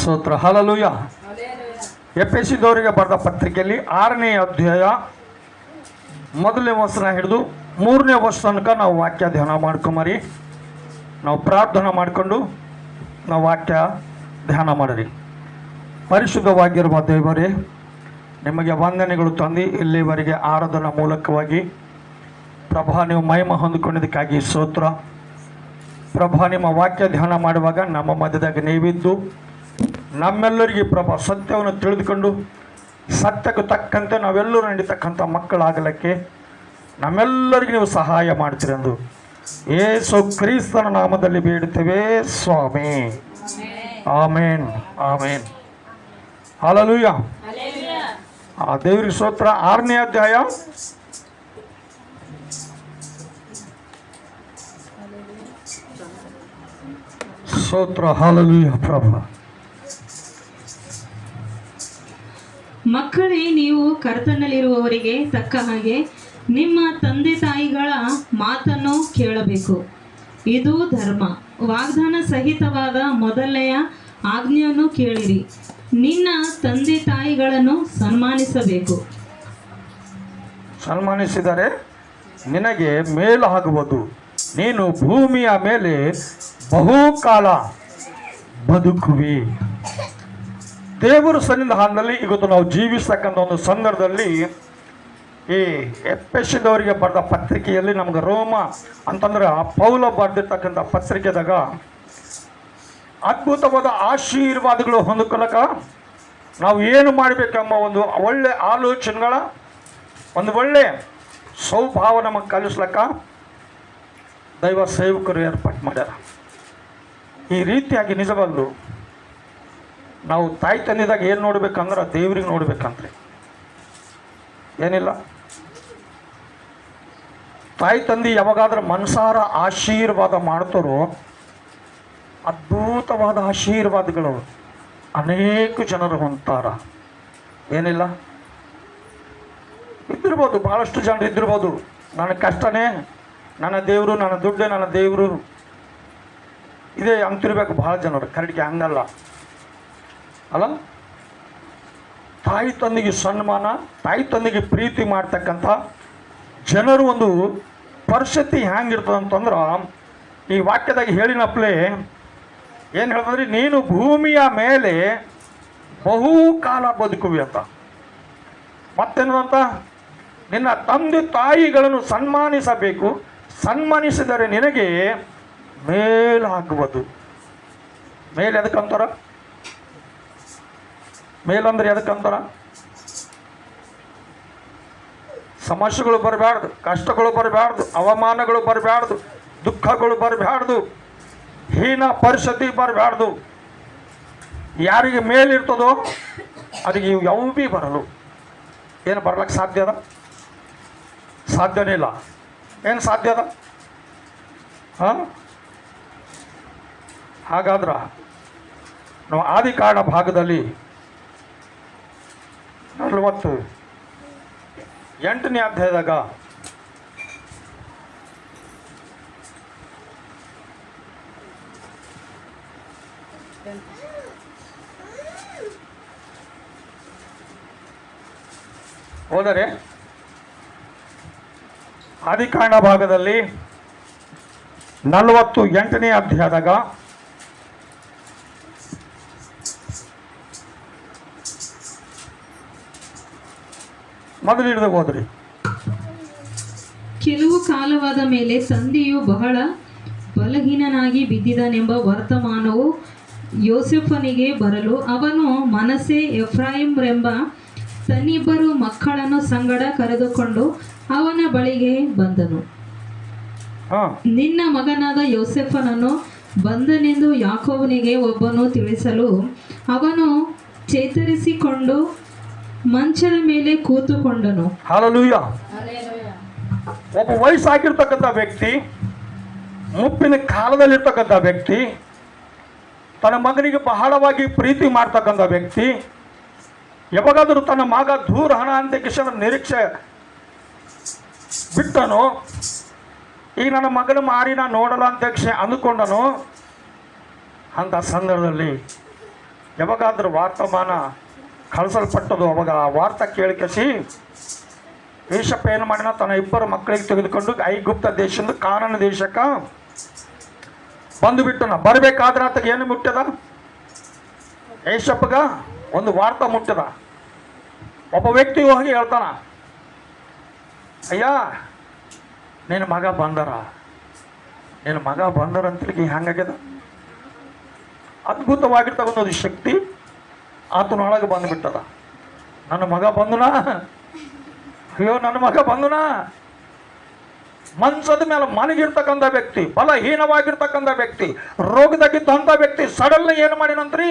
ಸ್ತೋತ್ರ ಹಲ್ಲೆಲೂಯಾ. ಎಫೆಸದವರಿಗೆ ಬರೆದ ಪತ್ರಿಕೆಯಲ್ಲಿ 6ನೇ ಅಧ್ಯಾಯ 1ನೇ ವಚನ ಹಿಡಿದು 3ನೇ ವರ್ಷ ತನಕ ನಾವು ವಾಕ್ಯ ಧ್ಯಾನ ಮಾಡ್ಕೊಂಬರಿ. ನಾವು ಪ್ರಾರ್ಥನೆ ಮಾಡಿಕೊಂಡು ನಾವು ವಾಕ್ಯ ಧ್ಯಾನ ಮಾಡಿರಿ. ಪರಿಶುದ್ಧವಾಗಿರುವ ದೇವರೇ, ನಿಮಗೆ ವಂದನೆಗಳು ತಂದು ಇಲ್ಲಿವರೆಗೆ ಆರಾಧನಾ ಮೂಲಕವಾಗಿ ಪ್ರಭಾ ನೀವು ಮಹಿಮ ಹೊಂದಿಕೊಂಡಿದ್ದಕ್ಕಾಗಿ ಸ್ತೋತ್ರ. ಪ್ರಭಾ ನಿಮ್ಮ ವಾಕ್ಯ ಧ್ಯಾನ ಮಾಡುವಾಗ ನಮ್ಮ ಮಧ್ಯದಾಗ ನೀವಿದ್ದು ನಮ್ಮೆಲ್ಲರಿಗೆ ಪ್ರಭಾ ಸತ್ಯವನ್ನು ತಿಳಿದುಕೊಂಡು ಸತ್ಯಕ್ಕೆ ತಕ್ಕಂತೆ ನಾವೆಲ್ಲರೂ ನಡೀತಕ್ಕಂಥ ಮಕ್ಕಳಾಗಲಿಕ್ಕೆ ನಮ್ಮೆಲ್ಲರಿಗೆ ನೀವು ಸಹಾಯ ಮಾಡ್ತೀರೆಂದು ಯೇಸು ಕ್ರಿಸ್ತನ ನಾಮದಲ್ಲಿ ಬೇಡುತ್ತೇವೆ ಸ್ವಾಮಿ. ಆಮೇನ್ ಆಮೇನ್ ಹಲ್ಲೆಲೂಯಾ. ದೇವರಿಗೆ ಸ್ತೋತ್ರ. 6ನೇ ಅಧ್ಯಾಯ ಸ್ತೋತ್ರ ಹಲ್ಲೆಲೂಯಾ. ಪ್ರಭು ಮಕ್ಕಳೇ, ನೀವು ಕರ್ತನಲ್ಲಿರುವವರಿಗೆ ತಕ್ಕ ಹಾಗೆ ನಿಮ್ಮ ತಂದೆ ತಾಯಿಗಳ ಮಾತನ್ನು ಕೇಳಬೇಕು. ಇದು ಧರ್ಮ. ವಾಗ್ದಾನ ಸಹಿತವಾದ ಮೊದಲನೆಯ ಆಜ್ಞೆಯನ್ನು ಕೇಳಿರಿ. ನಿನ್ನ ತಂದೆ ತಾಯಿಗಳನ್ನು ಸನ್ಮಾನಿಸಬೇಕು. ಸನ್ಮಾನಿಸಿದರೆ ನಿನಗೆ ಮೇಲು ಆಗುವುದು. ನೀನು ಭೂಮಿಯ ಮೇಲೆ ಬಹುಕಾಲ ಬದುಕುವಿ. ದೇವರು ಸನ್ನಿಧಾನದಲ್ಲಿ ಇವತ್ತು ನಾವು ಜೀವಿಸ್ತಕ್ಕಂಥ ಒಂದು ಸಂದರ್ಭದಲ್ಲಿ ಈ ಎಫೆಸದವರಿಗೆ ಬರೆದ ಪತ್ರಿಕೆಯಲ್ಲಿ ನಮ್ಗೆ ರೋಮ ಅಂತಂದ್ರೆ ಪೌಲ ಬರೆದಿರ್ತಕ್ಕಂಥ ಪತ್ರಿಕೆದಾಗ ಅದ್ಭುತವಾದ ಆಶೀರ್ವಾದಗಳು ಹೊಂದ್ಕೊಳ್ಳಕ ನಾವು ಏನು ಮಾಡಬೇಕೆಂಬ ಒಂದು ಒಳ್ಳೆ ಆಲೋಚನೆಗಳ ಒಂದು ಒಳ್ಳೆ ಸ್ವಭಾವ ನಮಗೆ ಕಲಿಸ್ಲಕ್ಕ ದೈವ ಸೇವಕರು ಏರ್ಪಾటు ಮಾಡ್ಯಾರ. ಈ ರೀತಿಯಾಗಿ ನಿಜವಾಗ್ಲು ನಾವು ತಾಯಿ ತಂದಿದಾಗ ಏನು ನೋಡ್ಬೇಕಂದ್ರೆ ದೇವ್ರಿಗೆ ನೋಡ್ಬೇಕಂತ್ರಿ, ಏನಿಲ್ಲ. ತಾಯಿ ತಂದೆ ಯಾವಾಗಾದ್ರೆ ಮನಸಾರ ಆಶೀರ್ವಾದ ಮಾಡ್ತಾರೋ ಅದ್ಭುತವಾದ ಆಶೀರ್ವಾದಗಳು ಅನೇಕ ಜನರು ಹೊಂದ್ತಾರ. ಏನಿಲ್ಲ, ಇದ್ದಿರ್ಬೋದು, ಭಾಳಷ್ಟು ಜನರು ಇದ್ದಿರ್ಬೋದು, ನನ್ನ ಕಷ್ಟನೇ ನನ್ನ ದೇವರು, ನನ್ನ ದುಡ್ಡೇ ನನ್ನ ದೇವರು ಇದೇ ಅಂತಿರ್ಬೇಕು ಭಾಳ ಜನರು. ಕರೆಕ್ಟ್ಗೆ ಹಂಗಲ್ಲ ಅಲ್ಲ. ತಾಯಿ ತಂದೆಗೆ ಸನ್ಮಾನ, ತಾಯಿ ತಂದೆಗೆ ಪ್ರೀತಿ ಮಾಡ್ತಕ್ಕಂಥ ಜನರು ಒಂದು ಪರಿಸ್ಥಿತಿ ಹೆಂಗಿರ್ತದೆ ಅಂತಂದ್ರೆ ಈ ವಾಕ್ಯದಾಗ ಹೇಳಿನಪ್ಲೆ ಏನು ಹೇಳ್ತಂದ್ರೆ, ನೀನು ಭೂಮಿಯ ಮೇಲೆ ಬಹುಕಾಲ ಬದುಕುವಿ ಅಂತ. ಮತ್ತೇನಂತ, ನಿನ್ನ ತಂದೆ ತಾಯಿಗಳನ್ನು ಸನ್ಮಾನಿಸಬೇಕು. ಸನ್ಮಾನಿಸಿದರೆ ನಿನಗೆ ಮೇಲಾಗುವುದು. ಮೇಲೆ ಎದಕ್ಕಂತಾರ? ಮೇಲಂದ್ರೆ ಎದಕ್ಕಂತಾರ? ಸಮಸ್ಯೆಗಳು ಬರಬಾರ್ದು, ಕಷ್ಟಗಳು ಬರಬಾರ್ದು, ಅವಮಾನಗಳು ಬರಬಾರ್ದು, ದುಃಖಗಳು ಬರಬಾರ್ದು, ಹೀನ ಪರಿಸ್ಥಿತಿ ಬರಬಾರ್ದು. ಯಾರಿಗೆ ಮೇಲಿರ್ತದೋ ಅದಕ್ಕೆ ಇವು ಯಾವ ಭೀ ಬರಲು ಏನು ಬರ್ಲಿಕ್ಕೆ ಸಾಧ್ಯ ಅದ? ಸಾಧ್ಯನೇ ಇಲ್ಲ. ಏನು ಸಾಧ್ಯ ಅದ? ಹಾಂ, ಹಾಗಾದ್ರೆ ನಾವು ಆದಿಕಾಂಡ ಭಾಗದಲ್ಲಿ 48ನೇ ಅಧ್ಯಾಯದಾಗ ಹೋದರೆ ಆದಿಕಾಂಡ ಭಾಗದಲ್ಲಿ 48ನೇ ಅಧ್ಯಾಯದಾಗ ಮೊದಲು ಹಿಡಿದು ಹೋದ್ರಿ. ಕೆಲವು ಕಾಲವಾದ ಮೇಲೆ ತಂದೆಯು ಬಹಳ ಬಲಹೀನನಾಗಿ ಬಿದ್ದಿದನೆಂಬ ವರ್ತಮಾನವು ಯೋಸೇಫನಿಗೆ ಬರಲು ಅವನು ಮನಸ್ಸೆ ಎಫ್ರಾಯಿಮರೆಂಬ ತನ್ನಿಬ್ಬರು ಮಕ್ಕಳನ್ನು ಸಂಗಡ ಕರೆದುಕೊಂಡು ಅವನ ಬಳಿಗೆ ಬಂದನು. ನಿನ್ನ ಮಗನಾದ ಯೋಸೇಫನನ್ನು ಬಂದನೆಂದು ಯಾಕೋಬನಿಗೆ ಒಬ್ಬನು ತಿಳಿಸಲು ಅವನು ಚೇತರಿಸಿಕೊಂಡು ಮಂಚದ ಮೇಲೆ ಕೂತುಕೊಂಡನು. ಹಲ್ಲೆಲೂಯಾ. ಒಬ್ಬ ವಯಸ್ಸಾಗಿರ್ತಕ್ಕಂಥ ವ್ಯಕ್ತಿ, ಮುಪ್ಪಿನ ಕಾಲದಲ್ಲಿರ್ತಕ್ಕಂಥ ವ್ಯಕ್ತಿ, ತನ್ನ ಮಗನಿಗೆ ಬಹಳವಾಗಿ ಪ್ರೀತಿ ಮಾಡ್ತಕ್ಕಂಥ ವ್ಯಕ್ತಿ, ಯಾವಾಗಾದರೂ ತನ್ನ ಮಗ ದೂರ ಹಣ ಅಂತ ಕಿಶನ ನಿರೀಕ್ಷೆ ಬಿಟ್ಟನು. ಈಗ ನನ್ನ ಮಗನ ಮಾರಿ ನಾನು ನೋಡಲ್ಲ ಅಂತ ಅಂದುಕೊಂಡನು. ಅಂಥ ಸಂದರ್ಭದಲ್ಲಿ ಯಾವಾಗಾದ್ರೂ ವಾರ್ತಮಾನ ಕಳಿಸಲ್ಪಟ್ಟದು. ಅವಾಗ ಆ ವಾರ್ತೆ ಕೇಳಿಕಸಿ ಏಷಪ್ಪ ಏನು ಮಾಡಿನ, ತನ್ನ ಇಬ್ಬರು ಮಕ್ಕಳಿಗೆ ತೆಗೆದುಕೊಂಡು ಐಗುಪ್ತ ದೇಶದಿಂದ ಕಾನಾನ್ ದೇಶಕ್ಕೆ ಬಂದುಬಿಟ್ಟನ. ಬರಬೇಕಾದ್ರೆ ಆತಗೆ ಏನು ಮುಟ್ಟ್ಯದ? ಏಷಪ್ಪಗ ಒಂದು ವಾರ್ತೆ ಮುಟ್ಟ್ಯದ. ಒಬ್ಬ ವ್ಯಕ್ತಿ ಹೋಗಿ ಹೇಳ್ತಾನ, ಅಯ್ಯ ನಿನ್ನ ಮಗ ಬಂದರ, ನಿನ್ನ ಮಗ ಬಂದರ ಅಂತಲಿಕ್ಕೆ ಹೆಂಗಾಗ್ಯದ. ಅದ್ಭುತವಾಗಿರ್ತಕ್ಕಂಥದ್ದು ಶಕ್ತಿ ಆತನೊಳಗೆ ಬಂದುಬಿಟ್ಟದ. ನನ್ನ ಮಗ ಬಂದುನಾ, ಅಯ್ಯೋ ನನ್ನ ಮಗ ಬಂದುನಾ. ಮನ್ಸದ ಮೇಲೆ ಮನಗಿರ್ತಕ್ಕಂಥ ವ್ಯಕ್ತಿ, ಬಲಹೀನವಾಗಿರ್ತಕ್ಕಂಥ ವ್ಯಕ್ತಿ, ರೋಗದಾಗಿದ್ದಂಥ ವ್ಯಕ್ತಿ ಸಡನ್ ಏನು ಮಾಡಿನಂತ್ರಿ,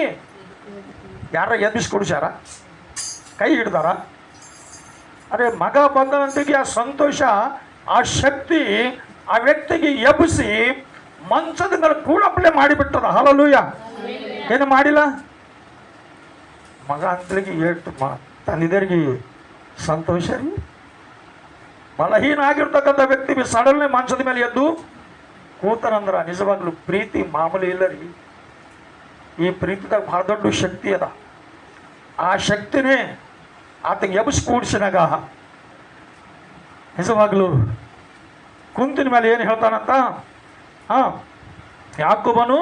ಯಾರ ಎಬ್ಬಿಸ್ಕೊಡ್ಸ್ಯಾರ, ಕೈ ಹಿಡ್ದಾರ. ಅರೆ ಮಗ ಬಂದನಂತಿಗೆ ಆ ಸಂತೋಷ, ಆ ಶಕ್ತಿ ಆ ವ್ಯಕ್ತಿಗೆ ಎಬ್ಬಿಸಿ ಮನ್ಸದ ಮೇಲೆ ಕೂಡಪ್ಲೆ ಮಾಡಿಬಿಟ್ಟದ. ಹಲ್ಲೆಲೂಯಾ. ಏನು ಮಾಡಿಲ್ಲ, ಮಗ ಅಂತಲಿಗೆ ಏಟು ತಂದಿದ್ದರಿಗೆ ಸಂತೋಷ ರೀ. ಬಲಹೀನ ಆಗಿರ್ತಕ್ಕಂಥ ವ್ಯಕ್ತಿ ಸಡನ್ಲಿ ಮನ್ಸದ ಮೇಲೆ ಎದ್ದು ಕೂತನಂದ್ರ ನಿಜವಾಗ್ಲೂ ಪ್ರೀತಿ ಮಾಮೂಲಿ ಇಲ್ಲ ರೀ. ಈ ಪ್ರೀತಿದಾಗ ಭಾಳ ದೊಡ್ಡ ಶಕ್ತಿ ಅದ. ಆ ಶಕ್ತಿನೇ ಆತಗೆ ಎಬ್ಬಿಸಿ ಕೂಡಿಸಿನಾಗ ನಿಜವಾಗ್ಲೂ ಕುಂತಿನ ಮೇಲೆ ಏನು ಹೇಳ್ತಾನಂತ, ಯಾಕೋಬನು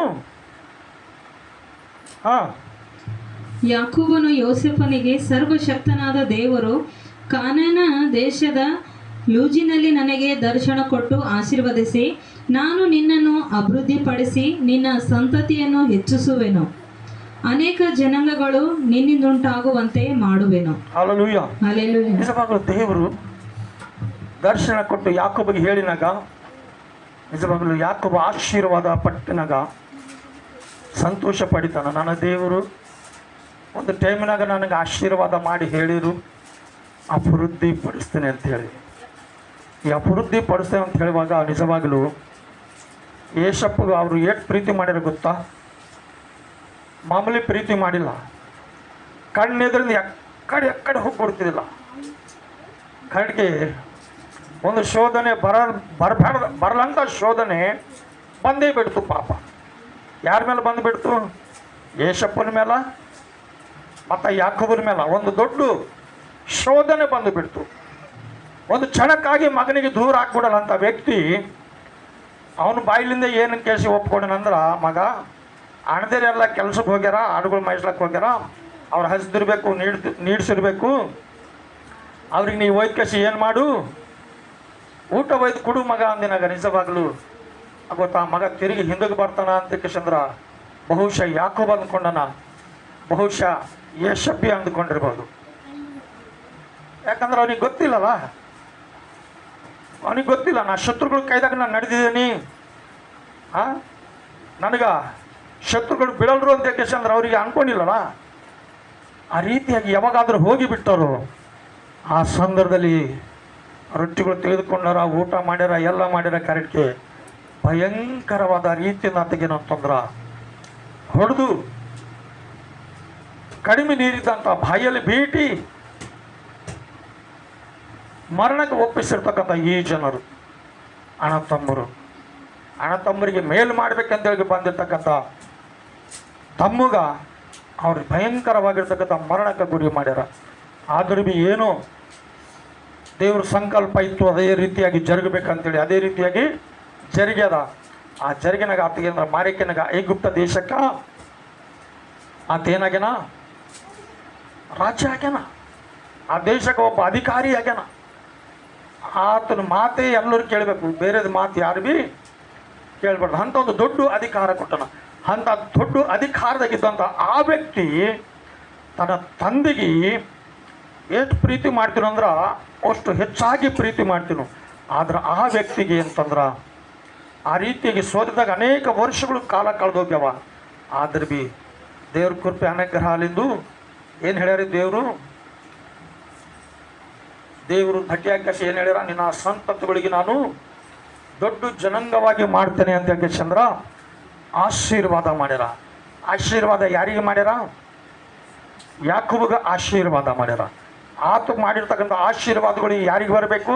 ಯಾಕೋಬನು ಯೋಸೇಫನಿಗೆ, ಸರ್ವಶಕ್ತನಾದ ದೇವರು ಕಾನಾನ ದೇಶದ ಲೂಜಿನಲ್ಲಿ ನನಗೆ ದರ್ಶನ ಕೊಟ್ಟು ಆಶೀರ್ವದಿಸಿ, ನಾನು ನಿನ್ನನ್ನು ಅಭಿವೃದ್ಧಿಪಡಿಸಿ ನಿನ್ನ ಸಂತತಿಯನ್ನು ಹೆಚ್ಚಿಸುವೆನು, ಅನೇಕ ಜನಾಂಗಗಳು ನಿನ್ನಿಂದುಂಟಾಗುವಂತೆ ಮಾಡುವೆನು. ಹಲ್ಲೆಲೂಯಾ. ಹಲ್ಲೆಲೂಯಾ. ನಿಜವಾಗ್ಲೂ ದೇವರು ದರ್ಶನ ಕೊಟ್ಟು ಯಾಕೋಬಿಗೆ ಹೇಳಿನಾಗ, ನಿಜವಾಗ್ಲೂ ಯಾಕೋಬ ಆಶೀರ್ವಾದ ಪಟ್ಟಿನಾಗ ಸಂತೋಷ ಪಡಿತಾನ. ನನ್ನ ದೇವರು ಒಂದು ಟೈಮಿನಾಗ ನನಗೆ ಆಶೀರ್ವಾದ ಮಾಡಿ ಹೇಳಿರು, ಅಭಿವೃದ್ಧಿ ಪಡಿಸ್ತೇನೆ ಅಂತೇಳಿ. ಈ ಅಭಿವೃದ್ಧಿ ಪಡಿಸ್ತೇನೆ ಅಂತ ಹೇಳುವಾಗ ನಿಜವಾಗಲೂ ಏಷಪ್ಪಗೆ ಅವರು ಎಷ್ಟು ಪ್ರೀತಿ ಮಾಡ್ಯಾರ ಗೊತ್ತಾ? ಮಾಮೂಲಿ ಪ್ರೀತಿ ಮಾಡಿಲ್ಲ. ಕಣ್ಣೆದ್ರಿಂದ ಎಕ್ಕಡೆ ಹೋಗ್ಬಿಡ್ತಿದ್ದಿಲ್ಲ. ಕಡೆಗೆ ಒಂದು ಶೋಧನೆ ಬರಲಂತ ಶೋಧನೆ ಬಂದೇ ಬಿಡ್ತು. ಪಾಪ ಯಾರ ಮೇಲೆ ಬಂದುಬಿಡ್ತು? ಏಷಪ್ಪನ ಮೇಲೆ ಮತ್ತು ಯಾಕೋಬನ ಮೇಲೆ ಒಂದು ದೊಡ್ಡ ಶೋಧನೆ ಬಂದು ಬಿಡ್ತು. ಒಂದು ಕ್ಷಣಕ್ಕಾಗಿ ಮಗನಿಗೆ ದೂರ ಹಾಕ್ಬಿಡಲ್ಲ ಅಂತ ವ್ಯಕ್ತಿ ಅವನು ಬಾಯಿಲಿಂದ ಏನು ಕೇಳಿಸಿ ಒಪ್ಕೊಂಡನಂದ್ರೆ, ಮಗ ಅಣದೇರೆಲ್ಲ ಕೆಲ್ಸಕ್ಕೆ ಹೋಗ್ಯಾರ, ಆಡುಗಳು ಮೇಯಿಸ್ಲಕ್ಕೆ ಹೋಗ್ಯಾರ, ಅವ್ರು ಹಸಿದಿರ್ಬೇಕು, ನೀಡ್ಸಿರ್ಬೇಕು, ಅವ್ರಿಗೆ ನೀವು ಒಯ್ದು ಕೇಸಿ ಏನು ಮಾಡು, ಊಟ ಒಯ್ದು ಕೊಡು ಮಗ ಅಂದಿನಾಗ ನಿಜವಾಗ್ಲೂ ಗೊತ್ತಾ ಮಗ ತಿರುಗಿ ಹಿಂದಕ್ಕೆ ಬರ್ತಾನ ಅಂತ ಕೇಸಂದ್ರ ಬಹುಶಃ ಯಾಕೋಬ ಅಂದ್ಕೊಂಡನ, ಬಹುಶಃ ಏಷಪ್ಪಿ ಅಂದ್ಕೊಂಡಿರ್ಬೋದು. ಯಾಕಂದ್ರೆ ಅವನಿಗೆ ಗೊತ್ತಿಲ್ಲಲ್ಲ, ಅವನಿಗೆ ಗೊತ್ತಿಲ್ಲ ನಾ ಶತ್ರುಗಳ ಕೈದಾಗ ನಾನು ನಡೆದಿದ್ದೀನಿ, ನನಗೆ ಶತ್ರುಗಳು ಬಿಡಲ್ರು ಅಂತ ಕೇಸಂದ್ರೆ ಅವರಿಗೆ ಅನ್ಕೊಂಡಿಲ್ಲಲ್ಲ. ಆ ರೀತಿಯಾಗಿ ಯಾವಾಗಾದರೂ ಹೋಗಿಬಿಟ್ಟರು ಆ ಸಂದರ್ಭದಲ್ಲಿ ರೊಟ್ಟಿಗಳು ತೆಗೆದುಕೊಂಡಾರ, ಊಟ ಮಾಡ್ಯಾರ, ಎಲ್ಲ ಮಾಡ್ಯಾರ. ಕರೆಕ್ಟ್ಗೆ ಭಯಂಕರವಾದ ರೀತಿಯಿಂದ ಆತಗೇನಂತಂದ್ರೆ ಹೊಡೆದು ಕಡಿಮೆ ನೀರಿದ್ದಂಥ ಬಾಯಲ್ಲಿ ಬೀಟಿ ಮರಣಕ್ಕೆ ಒಪ್ಪಿಸಿರ್ತಕ್ಕಂಥ ಈ ಜನರು ಅಣ್ಣ ತಮ್ಮರಿಗೆ ಮೇಲು ಮಾಡ್ಬೇಕಂತೇಳಿ ಬಂದಿರ್ತಕ್ಕಂಥ ತಮ್ಮಗ ಅವ್ರಿಗೆ ಭಯಂಕರವಾಗಿರ್ತಕ್ಕಂಥ ಮರಣಕ್ಕೆ ಗುರಿ ಮಾಡ್ಯಾರ. ಆದರೂ ಭೀ ಏನೋ ದೇವ್ರ ಸಂಕಲ್ಪ ಇತ್ತು, ಅದೇ ರೀತಿಯಾಗಿ ಜರುಗಬೇಕಂತೇಳಿ ಅದೇ ರೀತಿಯಾಗಿ ಜರುಗ್ಯದ. ಆ ಜರುಗಿನಾಗ ಆತಗೇಂದ್ರ ಮಾರಿಕೆನಾಗ ಐಗುಪ್ತ ದೇಶಕ್ಕೆ ಆತ ಏನಾಗ್ಯಾನ, ರಾಜ್ಯ ಆಗ್ಯಾನ. ಆ ದೇಶಕ್ಕೆ ಒಬ್ಬ ಅಧಿಕಾರಿ ಆಗ್ಯಾನ. ಆತನ ಮಾತೇ ಎಲ್ಲರೂ ಕೇಳಬೇಕು, ಬೇರೆದ ಮಾತು ಯಾರು ಭೀ ಕೇಳಬಾರ್ದು. ಅಂಥ ಒಂದು ದೊಡ್ಡ ಅಧಿಕಾರ ಕೊಟ್ಟನ. ಅಂಥ ದೊಡ್ಡ ಅಧಿಕಾರದಾಗಿದ್ದಂಥ ಆ ವ್ಯಕ್ತಿ ತನ್ನ ತಂದೆಗೆ ಎಷ್ಟು ಪ್ರೀತಿ ಮಾಡ್ತೀನೋ ಅಂದ್ರೆ ಅಷ್ಟು ಹೆಚ್ಚಾಗಿ ಪ್ರೀತಿ ಮಾಡ್ತೀನು. ಆದ್ರೆ ಆ ವ್ಯಕ್ತಿಗೆ ಅಂತಂದ್ರೆ ಆ ರೀತಿಯಾಗಿ ಸೋತಿದಾಗ ಅನೇಕ ವರ್ಷಗಳು ಕಾಲ ಕಳೆದೋಗ್ಯವ. ಆದ್ರೆ ಭೀ ದೇವ್ರ ಕೃಪೆ ಅನುಗ್ರಹ ಅಲ್ಲಿಂದು ಏನು ಹೇಳ್ಯಾರ ದೇವರು ಗಟ್ಟಿಯಾಗಿ ಏನು ಹೇಳ್ಯಾರ, ನಿನ್ನ ಸಂತತಿಗಳಿಗೆ ನಾನು ದೊಡ್ಡ ಜನಾಂಗವಾಗಿ ಮಾಡ್ತೇನೆ ಅಂತ ಹೇಳ್ಕಂದ್ರ ಆಶೀರ್ವಾದ ಮಾಡ್ಯಾರ. ಆಶೀರ್ವಾದ ಯಾರಿಗೆ ಮಾಡ್ಯಾರ? ಯಾಕೋಬಗೆ ಆಶೀರ್ವಾದ ಮಾಡ್ಯಾರ. ಆತ ಮಾಡಿರ್ತಕ್ಕಂಥ ಆಶೀರ್ವಾದಗಳು ಯಾರಿಗೆ ಬರಬೇಕು?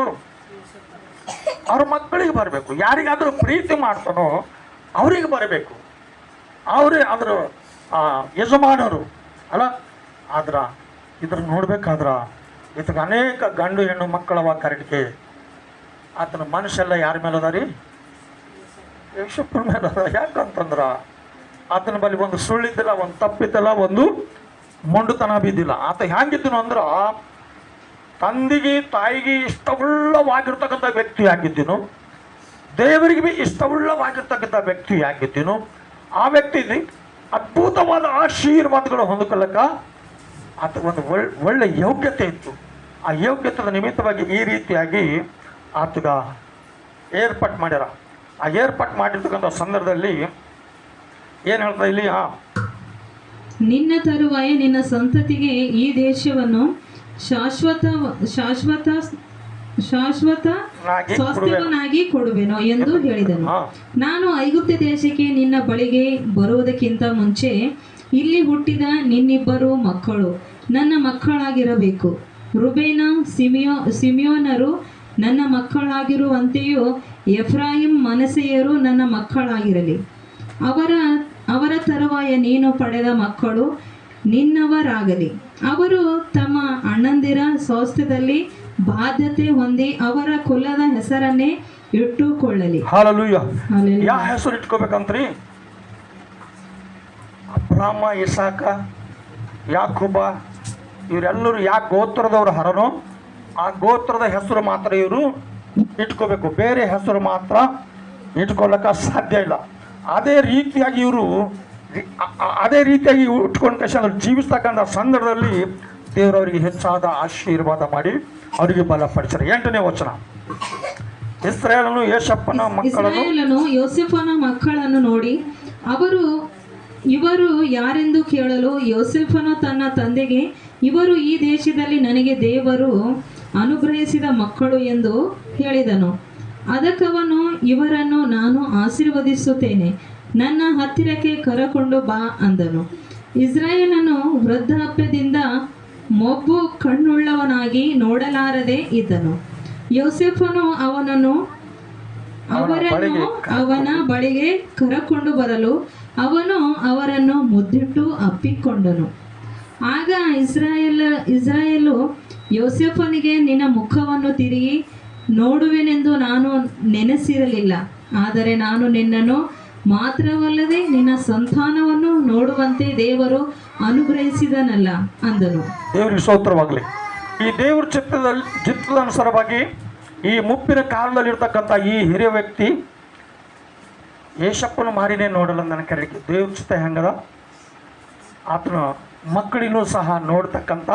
ಅವ್ರ ಮಕ್ಕಳಿಗೆ ಬರಬೇಕು. ಯಾರಿಗಾದರೂ ಪ್ರೀತಿ ಮಾಡ್ತಾನೋ ಅವ್ರಿಗೆ ಬರಬೇಕು. ಅವರೇ ಅದ್ರ ಯಜಮಾನರು ಅಲ್ಲ. ಆದ್ರೆ ಇದ್ರ ನೋಡ್ಬೇಕಾದ್ರ ಇದಕ್ಕೆ ಅನೇಕ ಗಂಡು ಹೆಣ್ಣು ಮಕ್ಕಳವ ಕರೆಕ್ಟ್ಗೆ ಆತನ ಮನಸ್ಸೆಲ್ಲ ಯಾರ ಮೇಲೆ ಅದ ರೀ? ಯೇಸಪ್ಪನ ಮೇಲೆ ಅದ. ಯಾಕಂತಂದ್ರೆ ಆತನ ಬಳಿ ಒಂದು ಸುಳ್ಳಿದ್ದಿಲ್ಲ, ಒಂದು ತಪ್ಪಿದ್ದಿಲ್ಲ, ಒಂದು ಮೊಂಡುತನ ಬಿದ್ದಿಲ್ಲ. ಆತ ಹೆಂಗಿದ್ದನು ಅಂದ್ರೆ ತಂದೆಗೆ ತಾಯಿಗೆ ಇಷ್ಟವುಳ್ಳವಾಗಿರ್ತಕ್ಕಂಥ ವ್ಯಕ್ತಿ ಆಗಿದ್ದೀನು, ದೇವರಿಗೆ ಭೀ ಇಷ್ಟವುಳ್ಳವಾಗಿರ್ತಕ್ಕಂಥ ವ್ಯಕ್ತಿ ಆಗಿದ್ದೀನು. ಆ ವ್ಯಕ್ತಿ ಅದ್ಭುತವಾದ ಆಶೀರ್ವಾದಗಳು ಹೊಂದಿಕೊಳ್ಳಕ ಆತ ಒಂದು ಒಳ್ಳೆ ಯೋಗ್ಯತೆ ಇತ್ತು. ಆ ಯೋಗ್ಯತೆಯ ನಿಮಿತ್ತವಾಗಿ ಈ ರೀತಿಯಾಗಿ ಆತಗ ಏರ್ಪಾಟ್ ಮಾಡ್ಯಾರ. ಆ ಏರ್ಪಾಟ್ ಮಾಡಿರ್ತಕ್ಕಂಥ ಸಂದರ್ಭದಲ್ಲಿ ಏನು ಹೇಳ್ತಾ ಇಲ್ಲಿ, ನಿನ್ನ ತರುವಾಯ ನಿನ್ನ ಸಂತತಿಗೆ ಈ ದೇಶವನ್ನು ಶಾಶ್ವತ ಶಾಶ್ವತ ಶಾಶ್ವತ ಸ್ವಾಸ್ಥ್ಯವನ್ನಾಗಿ ಕೊಡುವೆನು ಎಂದು ಹೇಳಿದನು. ನಾನು ಐಗುಪ್ತ ದೇಶಕ್ಕೆ ನಿನ್ನ ಬಳಿಗೆ ಬರುವುದಕ್ಕಿಂತ ಮುಂಚೆ ಇಲ್ಲಿ ಹುಟ್ಟಿದ ನಿನ್ನಿಬ್ಬರು ಮಕ್ಕಳು ನನ್ನ ಮಕ್ಕಳಾಗಿರಬೇಕು. ರುಬೇನ ಸಿಮಿಯೋನರು ನನ್ನ ಮಕ್ಕಳಾಗಿರುವಂತೆಯೂ ಎಫ್ರಾಯಿಂ ಮನಸ್ಸೆಯರು ನನ್ನ ಮಕ್ಕಳಾಗಿರಲಿ. ಅವರ ತರುವಾಯ ನೀನು ಪಡೆದ ಮಕ್ಕಳು ನಿನ್ನವರಾಗಲಿ. ಅವರು ತಮ್ಮ ಅಣ್ಣಂದಿರ ಸ್ವಾಸ್ಥ್ಯದಲ್ಲಿ ಬಾಧ್ಯತೆ ಹೊಂದಿ ಅವರ ಕುಲದ ಹೆಸರನ್ನೇ ಇಟ್ಟುಕೊಳ್ಳಲಿ. ಹಲ್ಲೆಲೂಯಾ. ಯಾವ ಹೆಸರು ಇಟ್ಕೋಬೇಕಂತ್ರಿ? ಅಬ್ರಾಮ, ಇಸಾಕ, ಯಾಕೂಬ ಇವರೆಲ್ಲರೂ ಯಾವ ಗೋತ್ರದವ್ರು ಹರನೋ ಆ ಗೋತ್ರದ ಹೆಸರು ಮಾತ್ರ ಇವರು ಇಟ್ಕೋಬೇಕು. ಬೇರೆ ಹೆಸರು ಮಾತ್ರ ಇಟ್ಕೊಳ್ಳೋಕೆ ಸಾಧ್ಯ ಇಲ್ಲ. ಅದೇ ರೀತಿಯಾಗಿ ಇವರು ಇಟ್ಕೊಂಡು ಕಷ್ಟ ಜೀವಿಸ್ತಕ್ಕಂಥ ಸಂದರ್ಭದಲ್ಲಿ ದೇವರವರಿಗೆ ಹೆಚ್ಚಾದ ಆಶೀರ್ವಾದ ಮಾಡಿ ಅವರಿಗೆ ಬಲಪಡಿಸ್ತಾರೆ. 8ನೇ ವಚನ, ಇಸ್ರಾಯೇಲನು ಯೋಸೇಫನ ಮಕ್ಕಳನ್ನು ನೋಡಿ ಇವರು ಯಾರೆಂದು ಕೇಳಲು ಯೋಸೇಫನು ತನ್ನ ತಂದೆಗೆ, ಇವರು ಈ ದೇಶದಲ್ಲಿ ನನಗೆ ದೇವರು ಅನುಗ್ರಹಿಸಿದ ಮಕ್ಕಳು ಎಂದು ಹೇಳಿದನು. ಅದಕ್ಕವನು, ಇವರನ್ನು ನಾನು ಆಶೀರ್ವದಿಸುತ್ತೇನೆ, ನನ್ನ ಹತ್ತಿರಕ್ಕೆ ಕರಕೊಂಡು ಬಾ ಅಂದನು. ಇಸ್ರಾಯೇಲನು ವೃದ್ಧಾಪ್ಯದಿಂದ ಮೊಬ್ಬು ಕಣ್ಣುಳ್ಳವನಾಗಿ ನೋಡಲಾರದೆ ಇದ್ದನು. ಯೋಸೇಫನು ಅವನ ಬಳಿಗೆ ಕರಕೊಂಡು ಬರಲು ಅವನು ಅವರನ್ನು ಮುದ್ದಿಟ್ಟು ಅಪ್ಪಿಕೊಂಡನು. ಆಗ ಇಸ್ರಾಯೇಲು ಯೋಸೇಫನಿಗೆ, ನಿನ್ನ ಮುಖವನ್ನು ತಿರುಗಿ ನೋಡುವೆನೆಂದು ನಾನು ನೆನೆಸಿರಲಿಲ್ಲ, ಆದರೆ ನಾನು ನಿನ್ನನ್ನು ಮಾತ್ರವಲ್ಲದೆ ನಿನ್ನ ಸಂತಾನವನ್ನು ನೋಡುವಂತೆ ದೇವರು ಅನುಗ್ರಹಿಸಿದನಲ್ಲ ಅಂದನು. ದೇವರಿಗೆ ಸ್ತೋತ್ರವಾಗಲಿ. ಈ ದೇವರ ಚಿತ್ತದ ಅನುಸಾರವಾಗಿ ಈ ಮುಪ್ಪಿನ ಕಾಲದಲ್ಲಿರ್ತಕ್ಕಂಥ ಈ ಹಿರಿಯ ವ್ಯಕ್ತಿ ಯೇಸಪ್ಪನ ಮಾರಿನೇ ನೋಡಲ್ಲ ನನ್ನ ಕರೆಗೆ. ದೇವ್ರ ಚಿತ್ತ ಹೆಂಗದ, ಆತನ ಮಕ್ಕಳಿನೂ ಸಹ ನೋಡ್ತಕ್ಕಂಥ